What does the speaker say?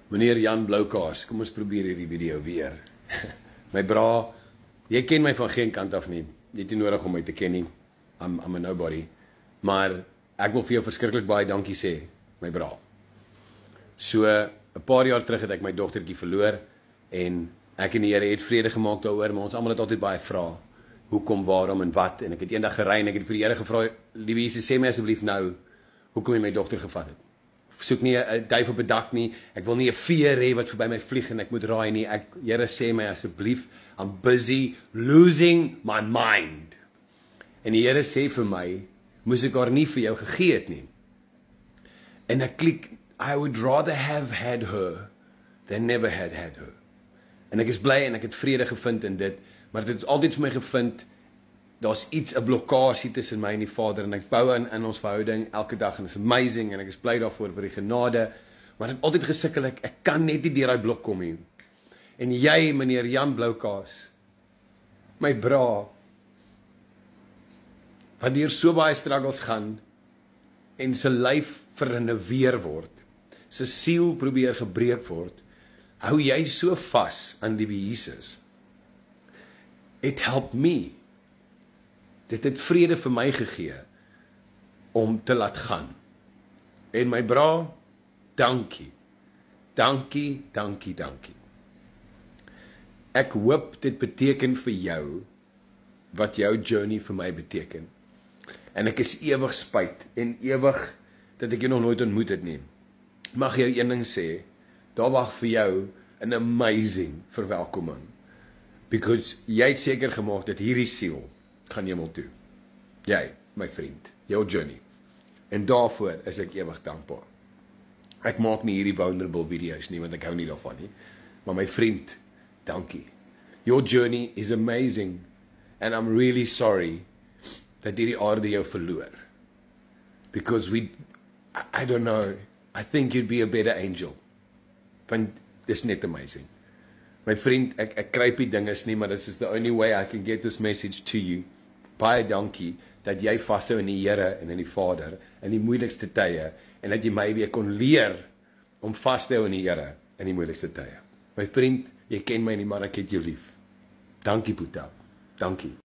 Meneer Jan Bloukaas, kom ons probeer hierdie video weer. My bra, jy ken my van geen kant af nie. Jy het nie nodig om my te ken nie. I'm a nobody. Maar ek wil vir jou verskriklik baie dankie sê, my bra. So, 'n paar jaar terug het ek my dogtertjie verloor en ek en die Here het vrede gemaak daaroor, maar ons almal het altyd baie vra. Hoekom, waarom en wat? En ek het eendag gery en ek het vir die Here gevra, liewe Jesus, sê my asseblief nou, hoekom jy my dogter gevat het. Soek nie 'n duif op 'n dak nie. Ek wil nie 'n veer hê wat verby my vlieg en ek moet raai nie. Here sê my asseblief, I'm busy losing my mind. En die Here sê vir my, moes ek haar nie vir jou gegee het nie. En ek klik, I would rather have had her than never had her. En ek is bly en ek het vrede gevind in dit, maar dit het altyd vir my gevind, daar's iets, 'n blokkasie tussen my en die Vader, en ek bou in ons verhouding elke dag, en it's amazing, en ek is bly daarvoor vir die genade, maar ek het altyd gesukkel, ek kan net nie deur daai blok kom nie. En jy, meneer Jan Bloukaas, my bra, wat deur so baie struggles gaan, en sy lyf vernuweer word, sy siel probeer gebreek word, hou jy so vas aan die Jesus. It helped me. Dit het vrede vir my gegee om te laat gaan. En my bra, dankie. Dankie, dankie, dankie. Ek hoop dit beteken vir jou wat jou journey vir my beteken. En ek is ewig spyt en ewig dat ek jou nog nooit ontmoet het nie. Mag jou een ding sê, daar wag vir jou 'n amazing verwelkoming. Because jy het seker gemaak dat hierdie siel gaan hemel toe. Jy, my vriend, jou journey. En daarvoor is ek ewig dankbaar. Ek maak nie hierdie vulnerable video's nie, want ek hou nie daarvan nie. Maar my vriend, dankie. Your journey is amazing. And I'm really sorry dat hierdie aarde jou verloor. Because I don't know, I think you'd be a better angel. Want dis net amazing. My vriend, ek kruip die dinges nie, maar this is the only way I can get this message to you. Baie dankie dat jy vashou in die Here en in die Vader in die moeilikste tye en dat jy my weer kon leer om vas te hou in die Here in die moeilikste tye. My vriend, jy ken my nie, maar ek het jou lief. Dankie, Boeta. Dankie.